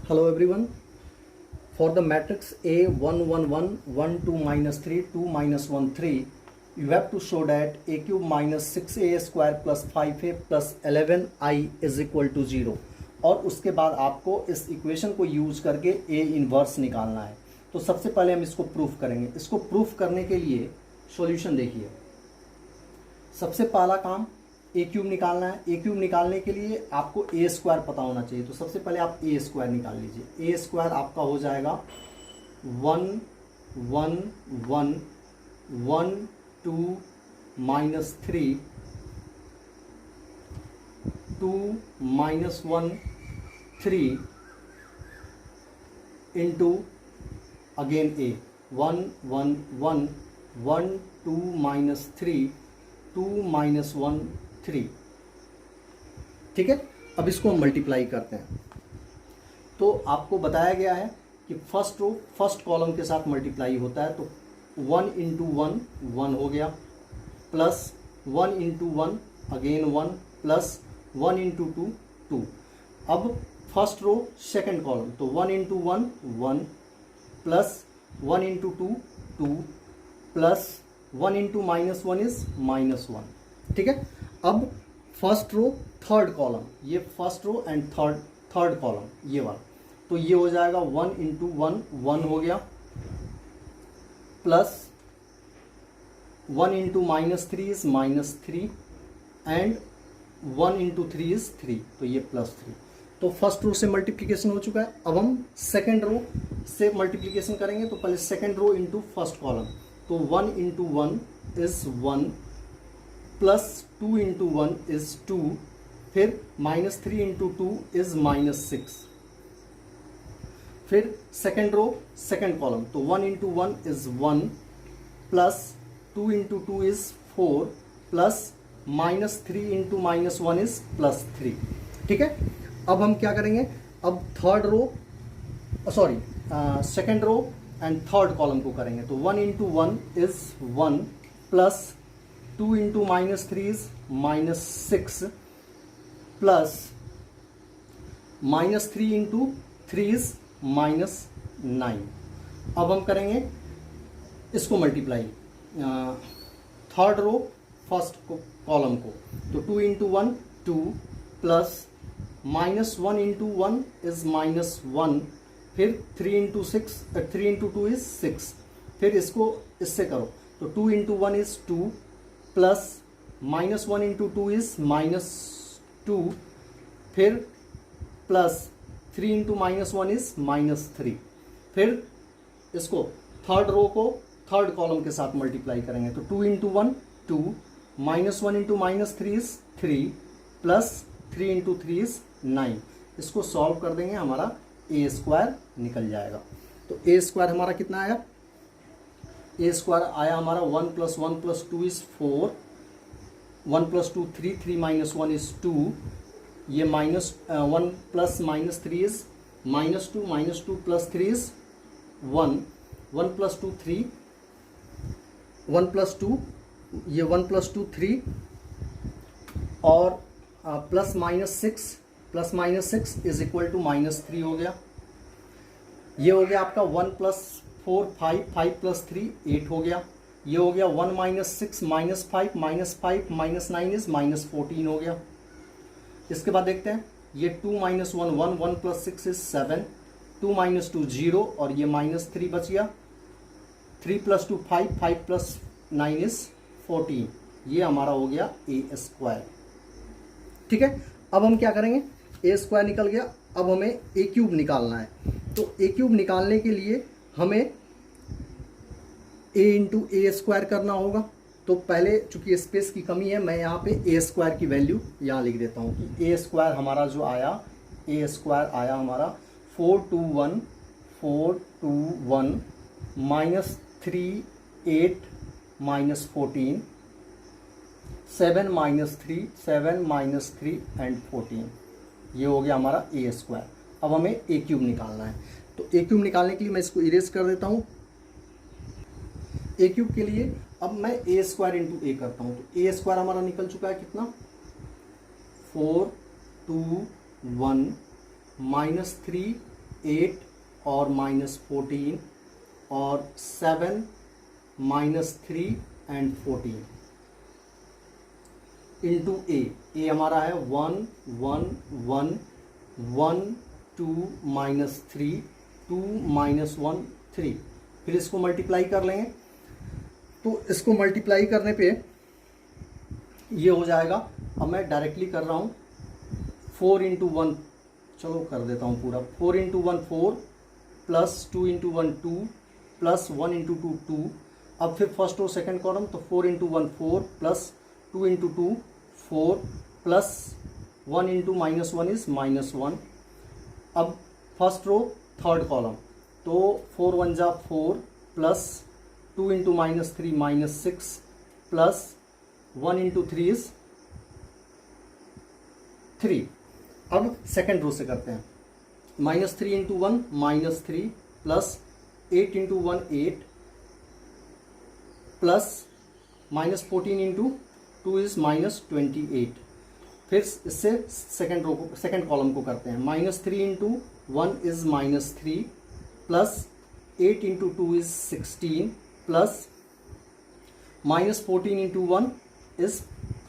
Hello everyone. For the matrix A 1 1 1 1 2 minus 3 2 minus 1 3, you have to show that a cube minus 6a square plus 5a plus 11i is equal to 0 और उसके बाद आपको इस equation को use करके a inverse निकालना है। तो सबसे पहले हम इसको प्रूफ करेंगे। इसको प्रूफ करने के लिए सॉल्यूशन देखिए। सबसे पहला काम ए क्यूब निकालना है। ए क्यूब निकालने के लिए आपको ए स्क्वायर पता होना चाहिए। तो सबसे पहले आप ए स्क्वायर निकाल लीजिए। ए स्क्वायर आपका हो जाएगा 1 1 1 1 2 माइनस 3 2 माइनस 1 3 इंटू अगेन ए 1 1 1 1 2 माइनस 3 2 माइनस 1 3। ठीक है, अब इसको हम मल्टीप्लाई करते हैं। तो आपको बताया गया है कि फर्स्ट रो फर्स्ट कॉलम के साथ मल्टीप्लाई होता है। तो 1 इंटू 1 1 हो गया, plus 1 into 1 again 1, plus 1 into 2 2। अब फर्स्ट रो सेकेंड कॉलम, तो 1 into 1 1, plus 1 into 2 2, plus 1 into minus 1 is minus 1। ठीक है, अब फर्स्ट रो थर्ड कॉलम, ये first row and third column ये वाला, तो ये हो जाएगा 1 इंटू 1 1 हो गया, plus 1 into minus 3 is minus 3 and 1 into 3 is 3, तो ये प्लस 3। तो फर्स्ट रो से मल्टीप्लीकेशन हो चुका है। अब हम सेकेंड रो से मल्टीप्लीकेशन करेंगे। तो पहले second row into first column, तो 1 into 1 is 1, plus 2 into 1 is 2, फिर माइनस 3 इंटू 2 इज माइनस 6। फिर सेकेंड रो सेकेंड कॉलम, तो 1 into 1 is 1, plus 2 into 2 is 4, plus minus 3 into minus 1 is plus 3। ठीक है, अब हम क्या करेंगे, अब third row sorry second row and third column को करेंगे। तो 1 into 1 is 1, plus 2 into minus 3 is minus 6, plus minus 3 into 3 is minus 9। अब हम करेंगे इसको multiply third row first column को, तो 2 into 1 2, plus minus 1 into 1 is minus 1, फिर 3 इंटू 2 इज 6। फिर इसको इससे करो, तो 2 into 1 is 2, plus minus 1 into 2 is minus 2, फिर plus 3 into minus 1 is minus 3। फिर इसको थर्ड रो को थर्ड कॉलम के साथ मल्टीप्लाई करेंगे। तो 2 into 1 2, minus 1 into minus 3 is 3, plus 3 into 3 is 9। इसको सॉल्व कर देंगे, हमारा ए स्क्वायर निकल जाएगा। तो ए स्क्वायर हमारा कितना आया, ए स्क्वायर आया हमारा 1 plus 1 plus 2 is 4, 1 plus 2 3, 3 minus 1 is 2, ये minus 1 plus minus 3 is minus 2, minus 2 plus 3 is 1, 1 plus 2 3, 1 plus 2 ये 1 प्लस 2 3 और plus minus 6 is equal to minus 3 हो गया। ये हो गया आपका 1 प्लस 4 5, 5 प्लस 3 8 हो गया। ये हो गया 1 minus 6 minus 5 minus 9 is minus 14 हो गया। इसके बाद देखते हैं, ये 2 माइनस 1 1, 1 प्लस 6 इज 7, 2 माइनस 2 0 और ये माइनस 3 बच गया। 3 प्लस 2 5, 5 प्लस 9 इज 14। ये हमारा हो गया ए स्क्वायर। ठीक है, अब हम क्या करेंगे, ए स्क्वायर निकल गया। अब हमें ए क्यूब निकालना है। तो ए क्यूब निकालने के लिए हमें ए इंटू ए स्क्वायर करना होगा। तो पहले चूंकि स्पेस की कमी है, मैं यहाँ पे ए स्क्वायर की वैल्यू यहाँ लिख देता हूँ कि ए स्क्वायर हमारा जो आया, ए स्क्वायर आया हमारा 421 माइनस 3 8 माइनस 14, 7 माइनस 3 एंड 14। ये हो गया हमारा ए स्क्वायर। अब हमें ए क्यूब निकालना है। तो ए क्यूब निकालने के लिए मैं इसको इरेज कर देता हूँ। ए क्यूब के लिए अब मैं ए स्क्वायर इंटू ए करता हूँ। तो ए स्क्वायर हमारा निकल चुका है कितना, 4 2 1 -3 8 और -14 और 7 -3 एंड 14 इंटू ए हमारा है 1 1 1 1 2 -3 2 -1 3। फिर इसको मल्टीप्लाई कर लेंगे, तो इसको मल्टीप्लाई करने पे ये हो जाएगा। अब मैं डायरेक्टली कर रहा हूँ 4 इंटू 1, चलो कर देता हूँ पूरा। 4 into 1 4 plus 2 into 1 2 plus 1 into 2 2। अब फिर फर्स्ट और सेकंड कॉलम, तो 4 into 1 4 plus 2 into 2 4 plus 1 into -1 is -1। अब फर्स्ट रो थर्ड कॉलम, तो 4 1 जा 4 plus 2 into -3 -6 plus 1 into 3 is 3। अब सेकेंड रो से करते हैं। -3 into 1 -3 plus 8 into 1 8 plus -14 into 2 is -28। फिर इससे सेकेंड रो को, सेकेंड कॉलम को करते हैं। -3 into 1 is -3 plus 8 into 2 is 16 plus -14 into 1 is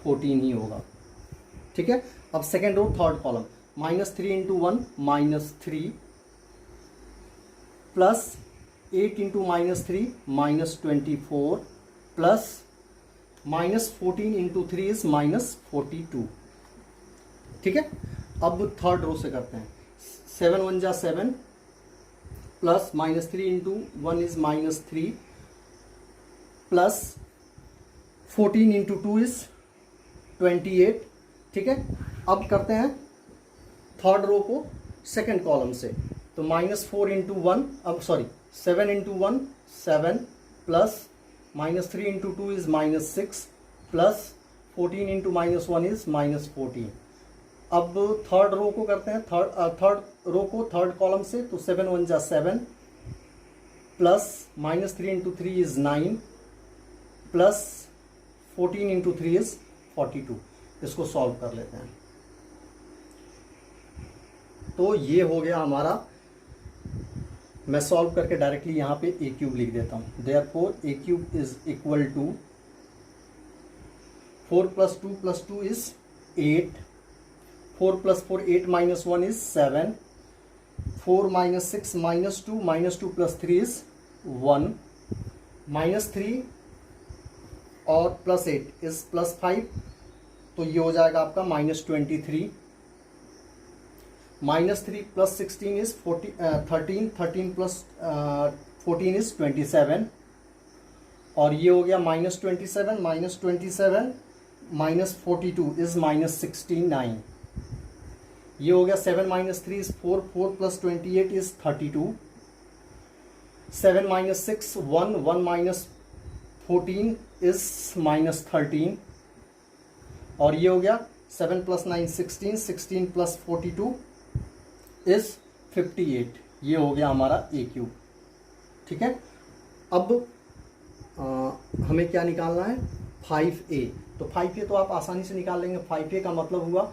14 ही होगा। ठीक है। अब second row third column, -3 into 1 -3 plus 8 into -3 -24 plus -14 into 3 is -42। ठीक है। अब थर्ड रो से करते हैं। 7 1 जा 7 plus -3 into 1 is -3 plus 14 into 2 is 28। ठीक है। अब करते हैं थर्ड रो को सेकेंड कॉलम से, तो -4 इंटू 1, अब sorry 7 into 1 7 plus -3 into 2 is -6 plus 14 into -1 is -14। अब थर्ड रो को करते हैं, थर्ड रो को थर्ड कॉलम से, तो 7 1 जा 7 plus -3 into 3 is 9 plus 14 into 3 is 42। इसको सॉल्व कर लेते हैं। तो ये हो गया हमारा। मैं सॉल्व करके डायरेक्टली यहाँ पे ए क्यूब लिख देता हूँ। Therefore A cube is equal to 4 + 2 + 2 is 8, 4 + 4 8 - 1 is 7, 4 - 6 -2 -2 + 3 is 1, -3 और +8 इज +5, तो ये हो जाएगा आपका -23। -3 + 16 इज 13, 13 + 14 इज 27, और ये हो गया -27 -27 -42 इज -69। ये हो गया 7 - 3 इज 4, 4 + 28 इज 32, 7 - 6 1, 1 - 14 इज -13, और ये हो गया 7 + 9 16, 16 + 42 इज 58। ये हो गया हमारा ए क्यूब। ठीक है। अब हमें क्या निकालना है, 5a। तो 5a तो आप आसानी से निकाल लेंगे। 5a का मतलब हुआ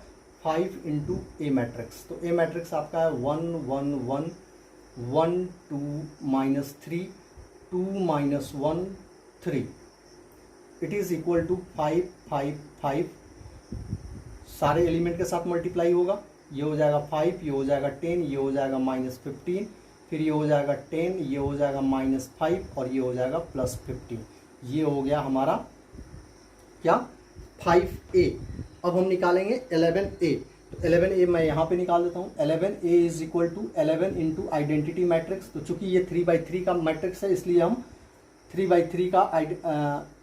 5 इंटू ए मैट्रिक्स। तो ए मैट्रिक्स आपका है 1 1 1 1 2 -3 2 -1 3। It is equal to 5 5 5। सारे एलिमेंट के साथ मल्टीप्लाई होगा। ये हो जाएगा 5, ये हो जाएगा 10, ये हो जाएगा -15, फिर ये हो जाएगा 10, ये हो जाएगा -5 और ये हो जाएगा +15। ये हो गया हमारा क्या, 5a। अब हम निकालेंगे 11a। तो 11a मैं यहाँ पे निकाल देता हूँ। 11a is equal to 11 into identity matrix. तो चूंकि ये 3/3 का मैट्रिक्स है, इसलिए हम 3/3 का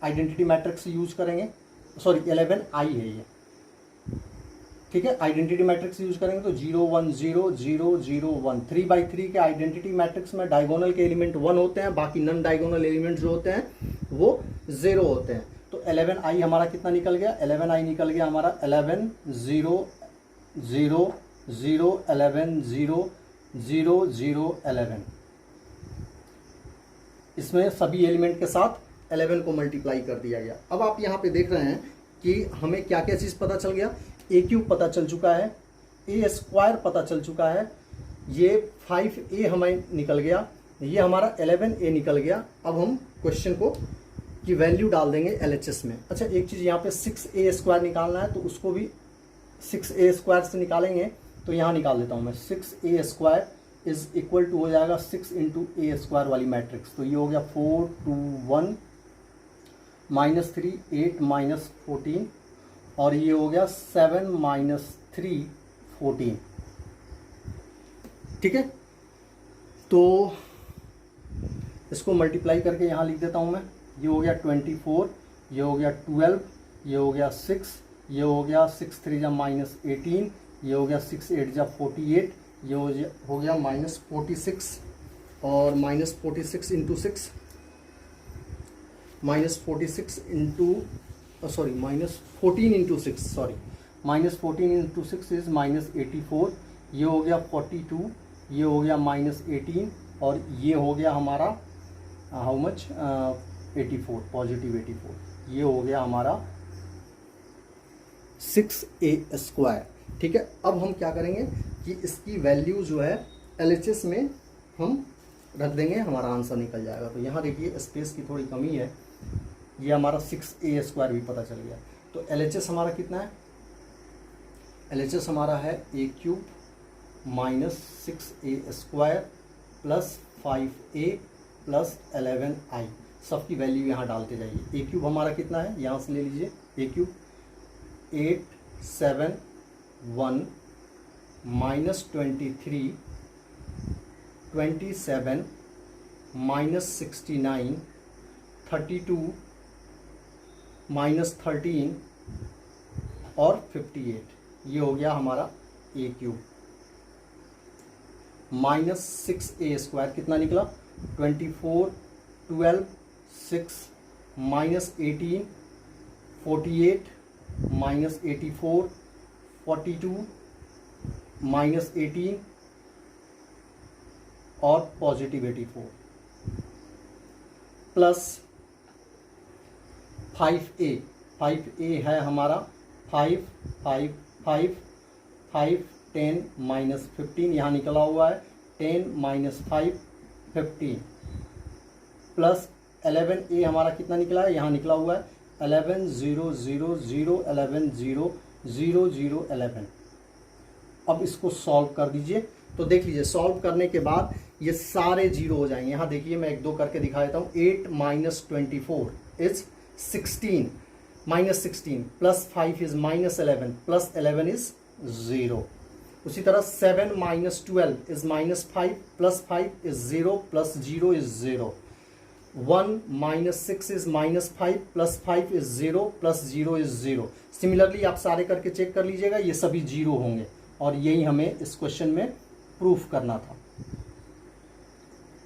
आइडेंटिटी मैट्रिक्स यूज करेंगे। सॉरी 11i है ये। ठीक है। आइडेंटिटी मैट्रिक्स यूज करेंगे तो 0 1 0 0 0 1। 3/3 के आइडेंटिटी मैट्रिक्स में डायगोनल के एलिमेंट 1 होते हैं, बाकी नॉन डायगोनल एलिमेंट जो होते हैं वो 0 होते हैं। तो 11i हमारा कितना निकल गया, 11i निकल गया हमारा 11 0 0 0 11 0 0 0 11। इसमें सभी एलिमेंट के साथ 11 को मल्टीप्लाई कर दिया गया। अब आप यहाँ पे देख रहे हैं कि हमें क्या क्या चीज़ पता चल गया। ए क्यूब पता चल चुका है, ए स्क्वायर पता चल चुका है, ये 5a हमें निकल गया, ये हमारा 11a निकल गया। अब हम क्वेश्चन को की वैल्यू डाल देंगे LHS में। अच्छा, एक चीज़ यहाँ पे 6a स्क्वायर निकालना है, तो उसको भी 6a स्क्वायर से निकालेंगे। तो यहाँ निकाल देता हूँ मैं, 6a square is equal to हो जाएगा 6 इंटू a स्क्वायर वाली मैट्रिक्स। तो ये हो गया 4 2 1 -3 8 -14 और ये हो गया 7 -3 14। ठीक है, तो इसको मल्टीप्लाई करके यहाँ लिख देता हूँ मैं। ये हो गया 24, ये हो गया 12, ये हो गया 6, ये हो गया 6 3 जा -18, ये हो गया 6 8 जा 48, ये हो गया -46 और -46 into 6 -46 into sorry -14 into 6 sorry -14 into 6 is -84, ये हो गया 42, ये हो गया -18 और ये हो गया हमारा हाउ मच 84 पॉजिटिव 84। ये हो गया हमारा 6a स्क्वायर। ठीक है, अब हम क्या करेंगे कि इसकी वैल्यू जो है LHS में हम रख देंगे, हमारा आंसर निकल जाएगा। तो यहाँ देखिए स्पेस की थोड़ी कमी है, ये हमारा 6a स्क्वायर भी पता चल गया। तो LHS हमारा कितना है? LHS हमारा है a³ - 6a square plus 5a plus 11i। सबकी वैल्यू यहाँ डालते जाइए। a³ हमारा कितना है, यहाँ से ले लीजिए। a³ 8 7 1 -23 27 -69 32 -13 और 58। ये हो गया हमारा a³ -6a स्क्वायर कितना निकला? 24 12 6 -18 48 -84 42 -18 और पॉजिटिव 84 प्लस 5a है हमारा 5 5 5 5 10 -15 यहाँ निकला हुआ है 10 -5 15 प्लस 11a हमारा कितना निकला है, यहाँ निकला हुआ है 11 0 0 0 11 0 0 0 11। अब इसको सॉल्व कर दीजिए। तो देख लीजिए सॉल्व करने के बाद ये सारे जीरो हो जाएंगे। यहाँ देखिए मैं एक दो करके दिखा देता हूँ। 8 -24 is 16 -16 plus 5 is -11 plus 11 is 0। उसी तरह 7 -12 is -5 plus 5 is 0 plus 0 is 0। 1 -6 is -5 plus 5 is 0 plus 0 is 0। Similarly आप सारे करके चेक कर लीजिएगा, ये सभी जीरो होंगे और यही हमें इस क्वेश्चन में प्रूफ करना था।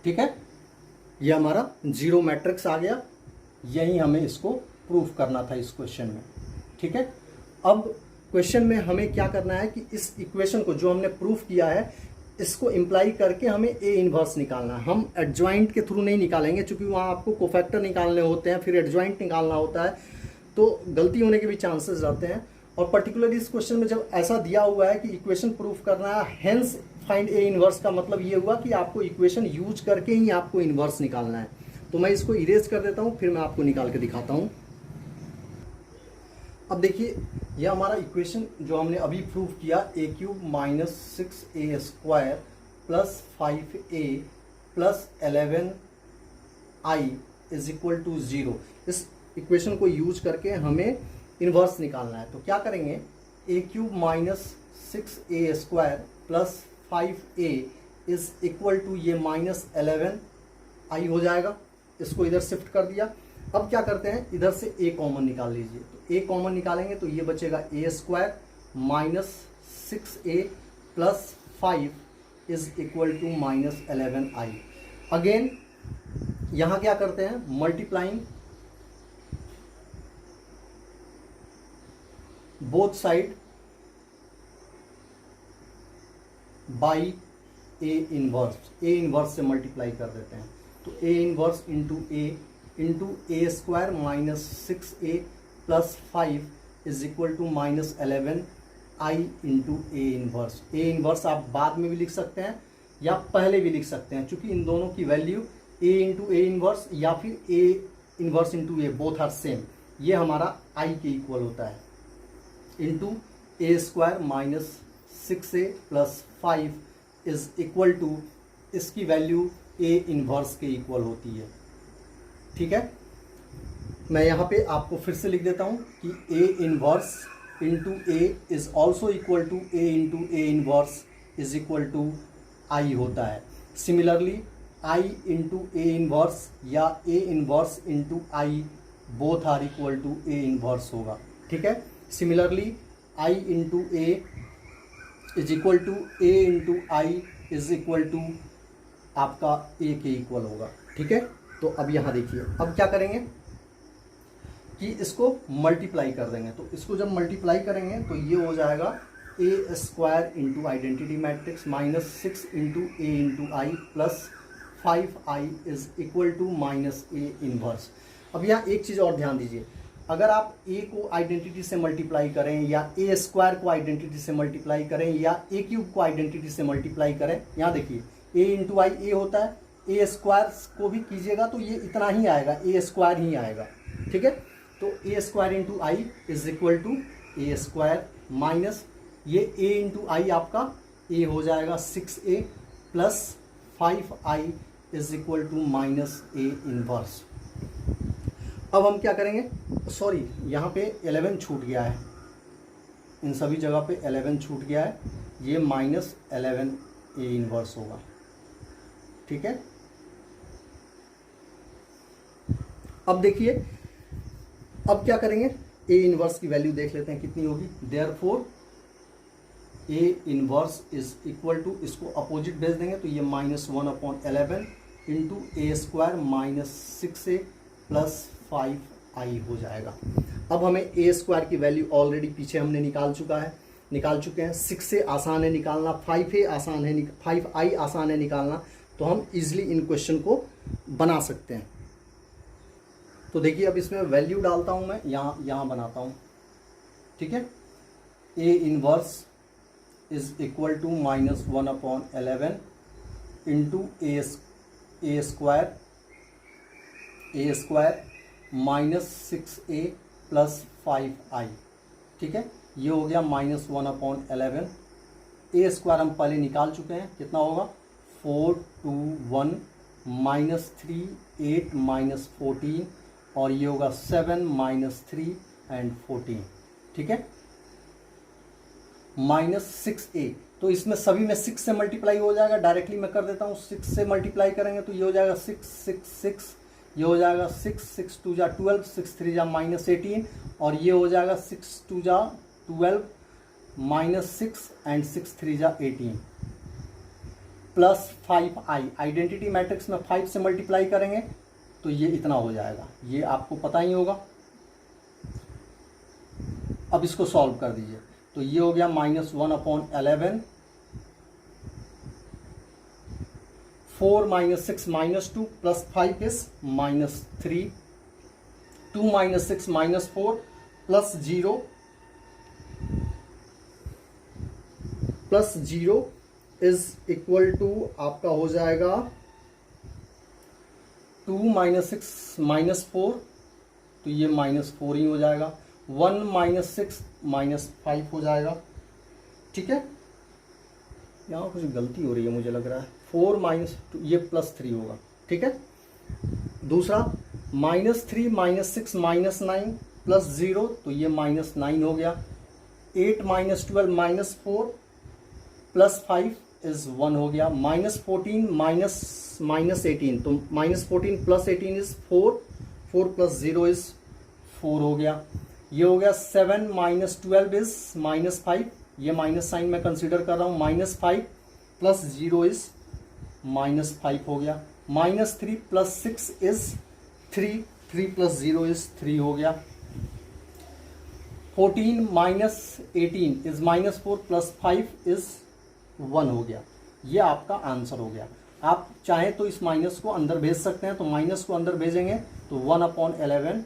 ठीक है, ये हमारा जीरो मैट्रिक्स आ गया, यही हमें इसको प्रूफ करना था इस क्वेश्चन में। ठीक है, अब क्वेश्चन में हमें क्या करना है कि इस इक्वेशन को जो हमने प्रूफ किया है इसको इम्प्लाई करके हमें ए इनवर्स निकालना है। हम एडजॉइंट के थ्रू नहीं निकालेंगे, क्योंकि वहाँ आपको कोफैक्टर निकालने होते हैं, फिर एडजॉइंट निकालना होता है, तो गलती होने के भी चांसेस रहते हैं। और पर्टिकुलरली इस क्वेश्चन में जब ऐसा दिया हुआ है कि इक्वेशन प्रूफ करना है, हेंस फाइंड ए इनवर्स का मतलब ये हुआ कि आपको इक्वेशन यूज करके ही आपको इनवर्स निकालना है। तो मैं इसको इरेज कर देता हूँ, फिर मैं आपको निकाल के दिखाता हूँ। अब देखिए यह हमारा इक्वेशन जो हमने अभी प्रूफ किया, a³ - 6a square plus 5a plus 11i is equal to 0। इस इक्वेशन को यूज करके हमें इनवर्स निकालना है। तो क्या करेंगे, a³ - 6a square plus 5a is equal to ये -11i हो जाएगा। इसको इधर शिफ्ट कर दिया। अब क्या करते हैं, इधर से a कॉमन निकाल लीजिए। तो a कॉमन निकालेंगे तो ये बचेगा a square -6a plus 5 is equal to -11i। Again यहाँ क्या करते हैं, multiplying both side by a inverse से मल्टीप्लाई कर देते हैं। तो a inverse into a square -6a plus 5 is equal to -11i into a inverse. a inverse आप बाद में भी लिख सकते हैं, या पहले भी लिख सकते हैं, क्योंकि इन दोनों की value a into A inverse या फिर a inverse into A both are same, ये हमारा i के इक्वल होता है, into A square minus 6a plus 5 is equal to, इसकी वैल्यू a इनवर्स के इक्वल होती है। ठीक है, मैं यहाँ पे आपको फिर से लिख देता हूँ कि a inverse into A is also equal to a into A inverse is equal to i होता है। Similarly i into A inverse या a inverse into i both are equal to a inverse होगा। ठीक है, similarly i into A is equal to a into I is equal to आपका a के equal होगा। ठीक है, तो अब यहाँ देखिए, अब क्या करेंगे कि इसको मल्टीप्लाई कर देंगे। तो इसको जब मल्टीप्लाई करेंगे तो ये हो जाएगा A square into identity matrix minus 6 into A into I plus 5i is equal to minus A inverse. अब यहाँ एक चीज़ और ध्यान दीजिए, अगर आप a को आइडेंटिटी से मल्टीप्लाई करें या ए स्क्वायर को आइडेंटिटी से मल्टीप्लाई करें या ए क्यूब को आइडेंटिटी से मल्टीप्लाई करें, यहाँ देखिए a इंटू आई ए होता है, ए स्क्वायर को भी कीजिएगा तो ये इतना ही आएगा, ए स्क्वायर ही आएगा। ठीक है, तो A square into I is equal to A square minus ये a इंटू आई आपका a हो जाएगा 6a plus 5i is equal to minus A inverse. अब हम क्या करेंगे, सॉरी यहाँ पे 11 छूट गया है, इन सभी जगह पे 11 छूट गया है, ये माइनस 11 ए इनवर्स होगा। ठीक है, अब देखिए, अब क्या करेंगे, ए इनवर्स की वैल्यू देख लेते हैं कितनी होगी। Therefore A inverse is equal to, इसको अपोजिट भेज देंगे तो ये -1/11 into A square minus 6a plus 5i हो जाएगा। अब हमें ए स्क्वायर की वैल्यू ऑलरेडी पीछे हमने निकाल चुके हैं। 6a आसान है निकालना, 5i आसान है निकालना, तो हम इजिली इन क्वेश्चन को बना सकते हैं। तो देखिए, अब इसमें वैल्यू डालता हूँ मैं, यहाँ बनाता हूँ। ठीक है, A inverse is equal to -1/11 into A square minus 6a plus 5i। ठीक है, ये हो गया -1/11। ए स्क्वायर हम पहले निकाल चुके हैं, कितना होगा 4 2 1 -3 8 -14 और ये होगा 7 -3 एंड 14। ठीक है, -6a, तो इसमें सभी में 6 से मल्टीप्लाई हो जाएगा, डायरेक्टली मैं कर देता हूँ। 6 से मल्टीप्लाई करेंगे तो ये हो जाएगा 6 6 6, ये हो जाएगा 6 6 2 जा 12, 6 3 जा -18 और ये हो जाएगा 6 2 जा 12 -6 एंड 6 3 जा 18 प्लस 5i। आइडेंटिटी मैट्रिक्स में 5 से मल्टीप्लाई करेंगे तो ये इतना हो जाएगा, ये आपको पता ही होगा। अब इसको सॉल्व कर दीजिए, तो ये हो गया -1/11, 4 -6 -2 plus 5 is -3, 2 -6 -4 plus 0 is equal to आपका हो जाएगा 2 -6 -4, तो ये -4 ही हो जाएगा। 1 -6 -5 हो जाएगा। ठीक है, यहाँ कुछ गलती हो रही है मुझे लग रहा है, 4 -2 ये +3 होगा। ठीक है, दूसरा -3 -6 -9 प्लस 0, तो ये -9 हो गया। 8 -12 -4 प्लस 5 इज 1 हो गया। -14 -18, तो -14 प्लस 18 इज 4, 4 प्लस 0 इज 4 हो गया। ये हो गया 7 -12 इज -5, ये माइनस साइन मैं कंसीडर कर रहा हूँ, -5 प्लस 0 इज -5 हो गया। -3 प्लस 6 इज 3, 3 प्लस 0 इज 3 हो गया। 14 -18 इज -4 प्लस 5 इज 1 हो गया। ये आपका आंसर हो गया। आप चाहें तो इस माइनस को अंदर भेज सकते हैं, तो माइनस को अंदर भेजेंगे तो 1/11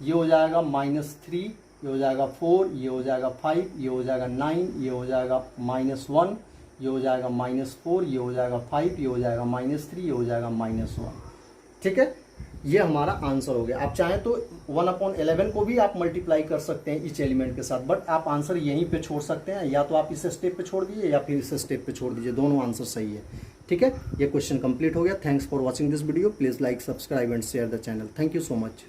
ये हो जाएगा -3, ये हो जाएगा 4, ये हो जाएगा 5, ये हो जाएगा 9, ये हो जाएगा -1, ये हो जाएगा -4, ये हो जाएगा 5, ये हो जाएगा -3, ये हो जाएगा -1। ठीक है, ये हमारा आंसर हो गया। आप चाहें तो 1/11 को भी आप मल्टीप्लाई कर सकते हैं ईच एलिमेंट के साथ, बट आप आंसर यहीं पे छोड़ सकते हैं, या तो आप इस स्टेप पे छोड़ दीजिए या फिर इस स्टेप पे छोड़ दीजिए, दोनों आंसर सही है। ठीक है, ये क्वेश्चन कंप्लीट हो गया। Thanks for watching this video. Please like, subscribe and share the channel. Thank you so much.